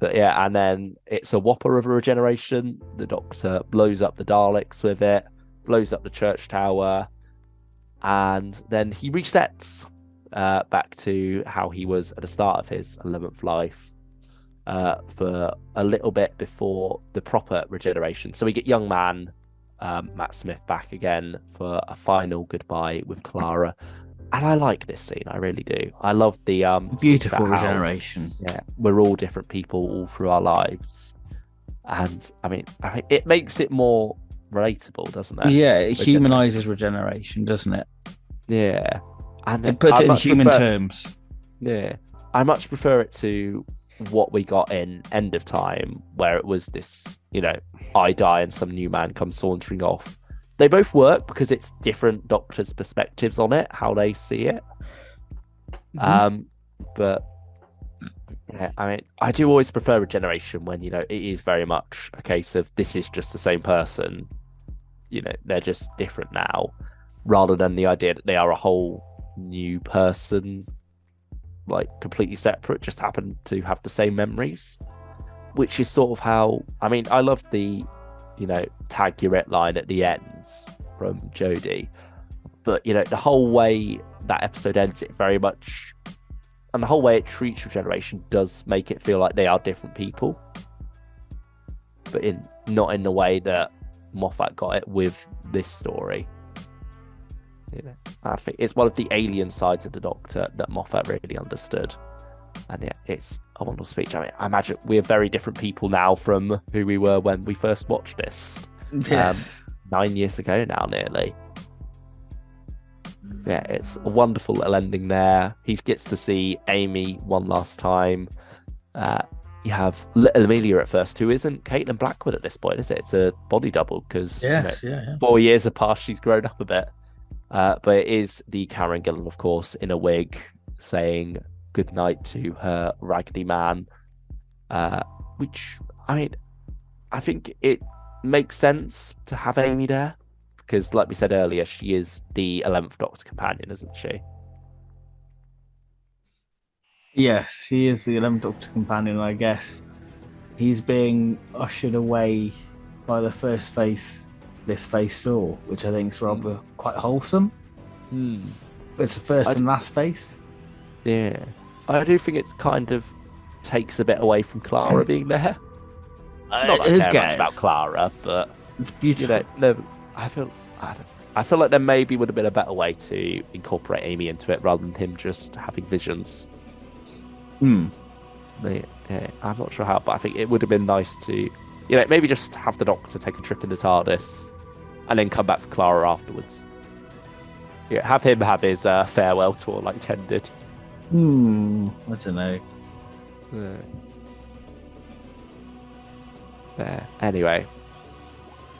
But yeah, and then it's a whopper of a regeneration. The Doctor blows up the Daleks with it, blows up the church tower, and then he resets back to how he was at the start of his 11th life for a little bit before the proper regeneration. So we get young man Matt Smith back again for a final goodbye with Clara. And I like this scene, I really do. I love the beautiful regeneration. Yeah, we're all different people all through our lives, and I mean, it makes it more relatable, doesn't it? Yeah, it humanizes regeneration, doesn't it? Yeah, and it puts it in human terms. Yeah, I much prefer it to what we got in End of Time, where it was this, I die and some new man comes sauntering off. They both work because it's different Doctors' perspectives on it, how they see it. But yeah, I mean, I do always prefer Regeneration when, it is very much a case of this is just the same person. They're just different now, rather than the idea that they are a whole new person, like completely separate, just happen to have the same memories. Which is sort of how, I mean, I love the, tag your it line at the end from Jodie. But, the whole way that episode ends, it very much, and the whole way it treats Regeneration does make it feel like they are different people. But not in the way that Moffat got it with this story. I think it's one of the alien sides of the Doctor that Moffat really understood. And yeah, it's a wonderful speech. I mean, I imagine we're very different people now from who we were when we first watched this. Yes. 9 years ago now, nearly. Yeah, it's a wonderful little ending there. He gets to see Amy one last time. You have little Amelia at first, who isn't Caitlin Blackwood at this point, is it? It's a body double because 4 years have passed, she's grown up a bit. But it is the Karen Gillan, of course, in a wig, saying good night to her raggedy man, which, I mean, I think it makes sense to have Amy there because, like we said earlier, she is the 11th Doctor companion, isn't she? Yes, she is the 11th Doctor companion, I guess. He's being ushered away by the first face this face saw, which I think is rather quite wholesome. It's the first and last face. Yeah. I do think it kind of takes a bit away from Clara being there. Not that I care much about Clara, but it's beautiful. I feel like there maybe would have been a better way to incorporate Amy into it rather than him just having visions. Yeah, I'm not sure how, but I think it would have been nice to, maybe just have the Doctor take a trip in the TARDIS and then come back for Clara afterwards. Yeah, have him have his farewell tour like Ten did. I don't know. Anyway,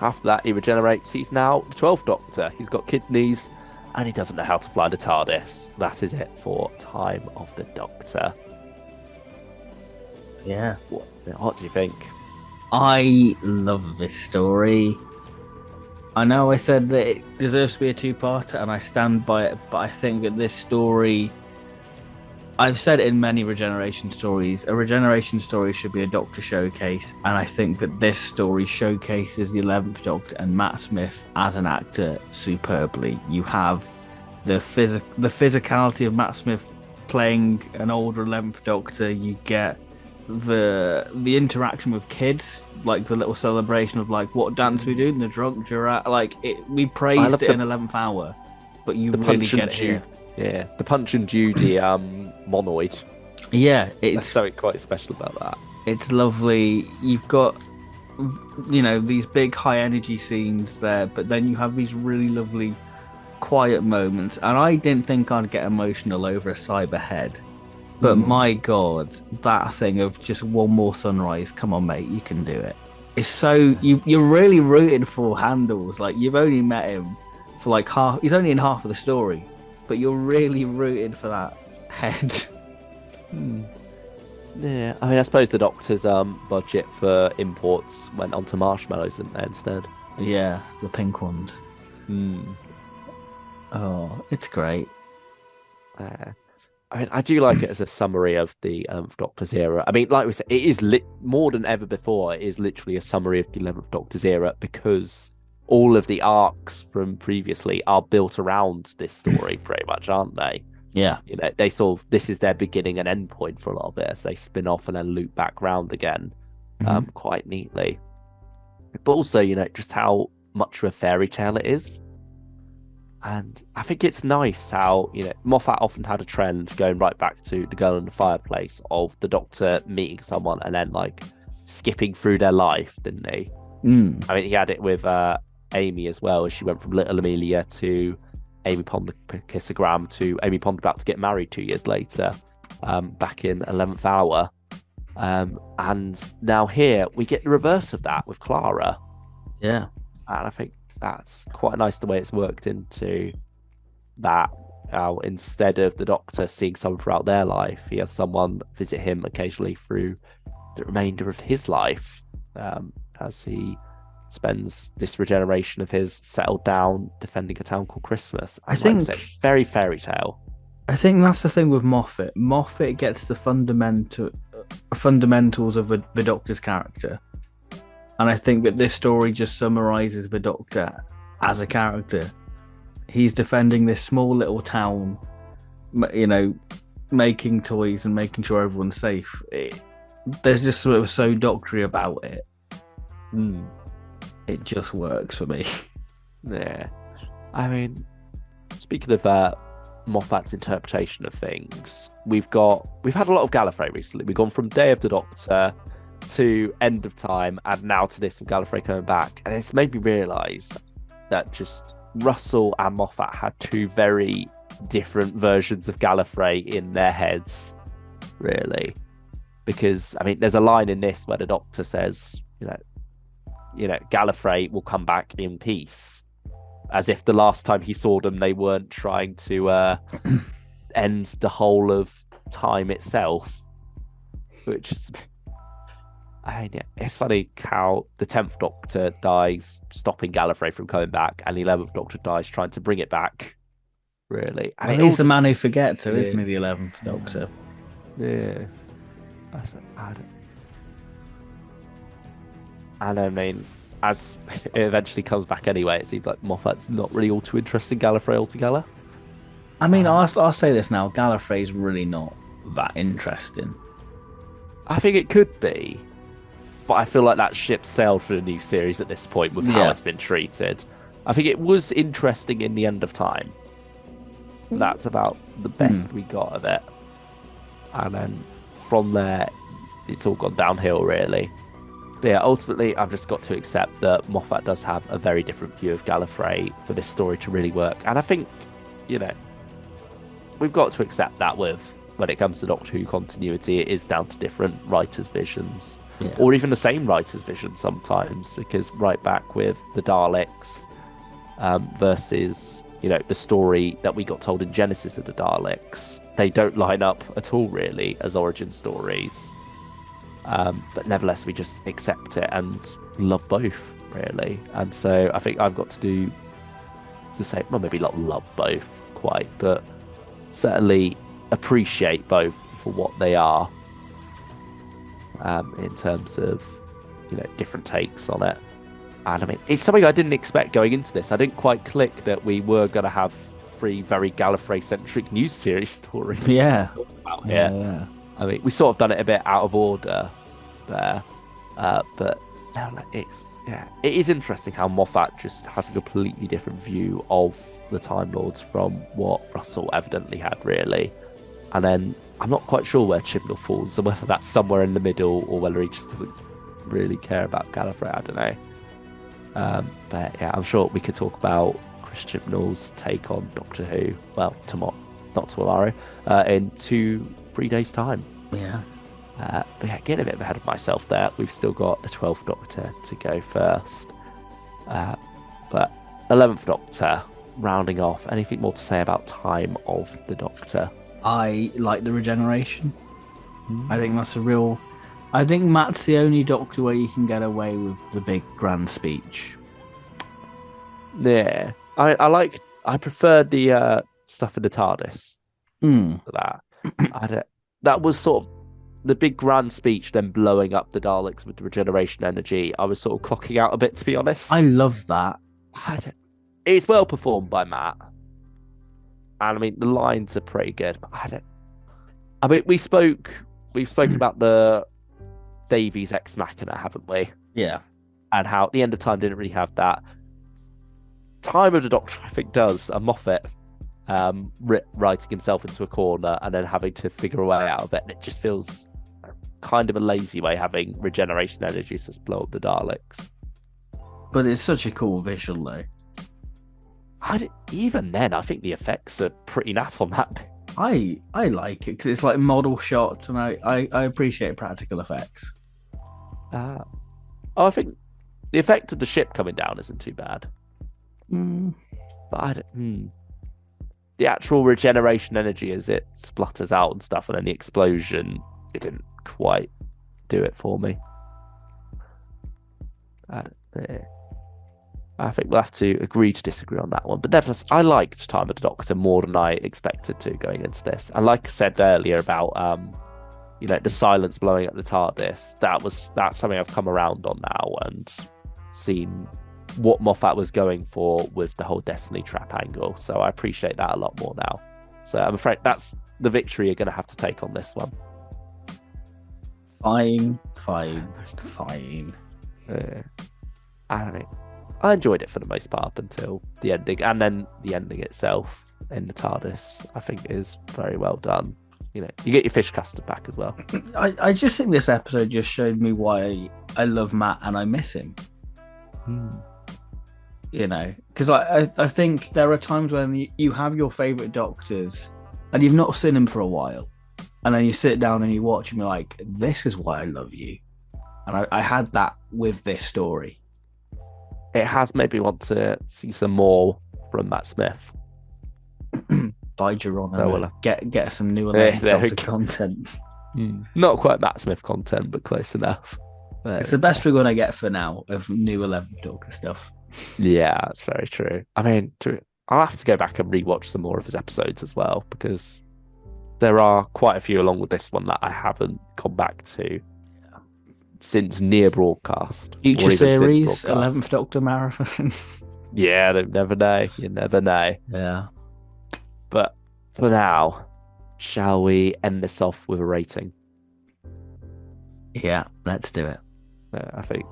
After that, he regenerates. He's now the 12th Doctor. He's got kidneys, and he doesn't know how to fly the TARDIS. That is it for Time of the Doctor. Yeah. What do you think? I love this story. I know I said that it deserves to be a two-parter, and I stand by it, but I think that this story, I've said it in many Regeneration stories, a Regeneration story should be a Doctor showcase, and I think that this story showcases the 11th Doctor and Matt Smith as an actor superbly. You have the physicality of Matt Smith playing an older 11th Doctor. You get the interaction with kids, like the little celebration of like, what dance we do in the drunk Jura, like it, we praised it in 11th Hour, but you really get it here. Yeah, the Punch and Judy monoid. Yeah, There's something quite special about that. It's lovely. You've got, these big high energy scenes there, but then you have these really lovely quiet moments. And I didn't think I'd get emotional over a cyber head, but my God, that thing of just one more sunrise. Come on, mate, you can do it. It's so you're really rooting for Handles. Like, you've only met him for like half. He's only in half of the story, but you're really rooting for that head. Yeah, I mean, I suppose the Doctor's budget for imports went onto marshmallows, didn't they, instead? Yeah, the pink ones. Oh, it's great. I mean, I do like it as a summary of the 11th Doctor's era. I mean, like we said, it is more than ever before. It is literally a summary of the 11th Doctor's era, because all of the arcs from previously are built around this story, pretty much, aren't they? Yeah. They sort of, this is their beginning and end point for a lot of it, as they spin off and then loop back round again, quite neatly. But also, just how much of a fairy tale it is. And I think it's nice how, Moffat often had a trend going right back to The Girl in the Fireplace of the Doctor meeting someone and then, like, skipping through their life, didn't he? I mean, he had it with Amy as well, as she went from Little Amelia to Amy Pond the Kissogram to Amy Pond about to get married 2 years later, back in 11th Hour. And now here, we get the reverse of that with Clara. Yeah. And I think that's quite nice the way it's worked into that. Instead of the Doctor seeing someone throughout their life, he has someone visit him occasionally through the remainder of his life, as he spends this regeneration of his settled down defending a town called Christmas. I think very fairy tale. I think that's the thing with Moffat. Moffat gets the fundamentals of the Doctor's character. And I think that this story just summarizes the Doctor as a character. He's defending this small little town, making toys and making sure everyone's safe. There's just sort of so doctory about it. It just works for me. Yeah. I mean, speaking of Moffat's interpretation of things, we've had a lot of Gallifrey recently. We've gone from Day of the Doctor to End of Time, and now to this with Gallifrey coming back, and it's made me realise that just Russell and Moffat had two very different versions of Gallifrey in their heads, really. Because I mean, there's a line in this where the Doctor says, Gallifrey will come back in peace, as if the last time he saw them, they weren't trying to end the whole of time itself, which is. I mean, it's funny how the 10th Doctor dies stopping Gallifrey from coming back, and the 11th Doctor dies trying to bring it back, really. And he's the man who forgets, isn't he, the 11th Doctor? Yeah. That's bad. And I mean, as it eventually comes back anyway, it seems like Moffat's not really all too interested in Gallifrey altogether. I mean, I'll say this now, Gallifrey's really not that interesting. I think it could be. But I feel like that ship sailed for the new series at this point with how it's been treated. I think it was interesting in the End of Time. That's about the best we got of it. And then from there, it's all gone downhill, really. But yeah, ultimately, I've just got to accept that Moffat does have a very different view of Gallifrey for this story to really work. And I think, we've got to accept that when it comes to Doctor Who continuity, it is down to different writers' visions. Yeah. or even the same writer's vision sometimes, because right back with the Daleks versus the story that we got told in Genesis of the Daleks, they don't line up at all really as origin stories. But nevertheless, we just accept it and love both really. And so I think I've got to say, well, maybe not love both quite, but certainly appreciate both for what they are, in terms of different takes on it. And I mean, it's something I didn't expect going into this. I didn't quite click that we were going to have 3 very Gallifrey-centric news series stories. Yeah. To talk about Yeah, here. yeah. I mean, we sort of done it a bit out of order there, but no, it is interesting how Moffat just has a completely different view of the Time Lords from what Russell evidently had, really. And then I'm not quite sure where Chibnall falls, and whether that's somewhere in the middle or whether he just doesn't really care about Gallifrey. I don't know. But yeah, I'm sure we could talk about Chris Chibnall's take on Doctor Who. Well, not tomorrow, in 3 days' time. Yeah. But yeah, getting a bit ahead of myself there. We've still got the 12th Doctor to go first. But 11th Doctor, rounding off. Anything more to say about Time of the Doctor? I like the regeneration. I think that's I think Matt's the only Doctor where you can get away with the big grand speech. Yeah. I preferred the stuff in the TARDIS to that. That was sort of the big grand speech, then blowing up the Daleks with the regeneration energy. I was sort of clocking out a bit, to be honest. I love that. It's well performed by Matt. And I mean, the lines are pretty good. But we've spoken about the Davies Ex Machina, haven't we? Yeah. And how the End of Time didn't really have that. Time of the Doctor, I think, does. A Moffat writing himself into a corner and then having to figure a way out of it. And it just feels kind of a lazy way, having regeneration energy to just blow up the Daleks. But it's such a cool visual, though. Even then, I think the effects are pretty naff on that bit. I like it because it's like model shots, and I appreciate practical effects. I think the effect of the ship coming down isn't too bad. But the actual regeneration energy as it splutters out and stuff, and then the explosion, it didn't quite do it for me. I think we'll have to agree to disagree on that one. But nevertheless, I liked Time of the Doctor more than I expected to going into this. And like I said earlier about the silence blowing up the TARDIS, that's something I've come around on now and seen what Moffat was going for with the whole Destiny Trap angle. So I appreciate that a lot more now. So I'm afraid that's the victory you're going to have to take on this one. Fine. I don't know. I enjoyed it for the most part up until the ending, and then the ending itself in the TARDIS, I think, is very well done. You get your fish custard back as well. I just think this episode just showed me why I love Matt and I miss him. Because I think there are times when you have your favourite Doctors and you've not seen him for a while, and then you sit down and you watch him, you're like, this is why I love you. And I had that with this story. It has made me want to see some more from Matt Smith. By Geronimo. Get some new Doctor content. Not quite Matt Smith content, but close enough. It's the best we're going to get for now of new 11th Doctor stuff. Yeah, that's very true. I mean, I'll have to go back and rewatch some more of his episodes as well, because there are quite a few along with this one that I haven't come back to since near broadcast. Future series, 11th Doctor Marathon. Yeah, you never know. Yeah. But for now, shall we end this off with a rating? Yeah, let's do it. I think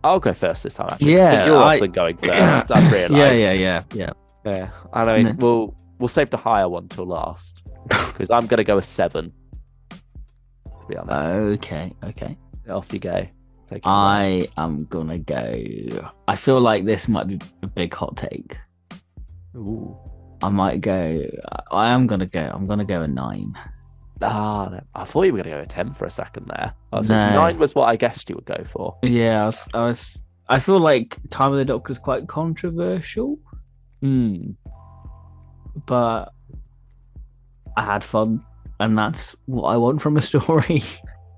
I'll go first this time, actually. Yeah, you're often going first. I've realised. Yeah. I mean, we'll save the higher one till last, because I'm going to go a 7. To be honest. Okay. Off you go. I am gonna go. I feel like this might be a big hot take. Ooh. I might go. I am gonna go. I'm gonna go a 9. No. I thought you were going to go with 10 for a second there. I was like, No. 9 was what I guessed you would go for. Yeah, I feel like Time of the Doctor is quite controversial, Hmm. but I had fun, and that's what I want from a story.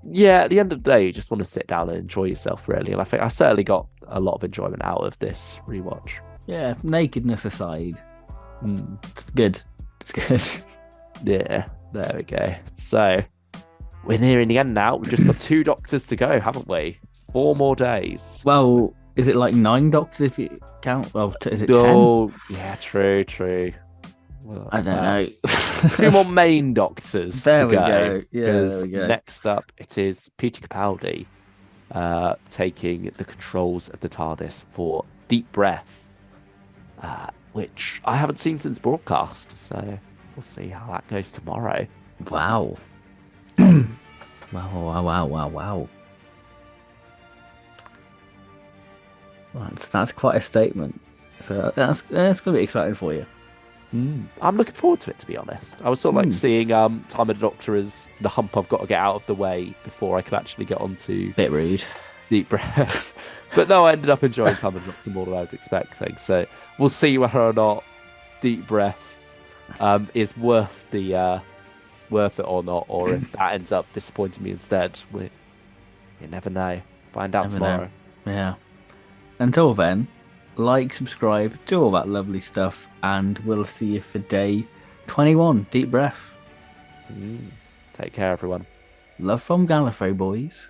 Yeah, at the end of the day, you just want to sit down and enjoy yourself, really. And I think I certainly got a lot of enjoyment out of this rewatch. Yeah, nakedness aside, Hmm. it's good. It's good. Yeah, there we go. So we're nearing the end now. We've just got 2 doctors to go, haven't we? 4 more days. Well, is it like 9 doctors if you count? Well, is it 10? Oh, yeah, true. Well, I don't know. 2 more main doctors There to we go. go. Yeah, there Because we go. next up, it is Peter Capaldi taking the controls of the TARDIS for Deep Breath, which I haven't seen since broadcast. So we'll see how that goes tomorrow. Wow. Wow. That's quite a statement. So that's gonna be exciting for you. I'm looking forward to it, to be honest. I was sort of like seeing Time of the Doctor as the hump I've got to get out of the way before I can actually get on to Bit rude. Deep Breath. But no, I ended up enjoying Time of the Doctor more than I was expecting. So we'll see whether or not Deep Breath is worth the worth it or not, or if that ends up disappointing me instead. You never know. Find out Never know. tomorrow. Yeah. Until then, like, subscribe, do all that lovely stuff, and we'll see you for day 21. Deep breath. Take care, everyone. Love from Gallifrey, boys.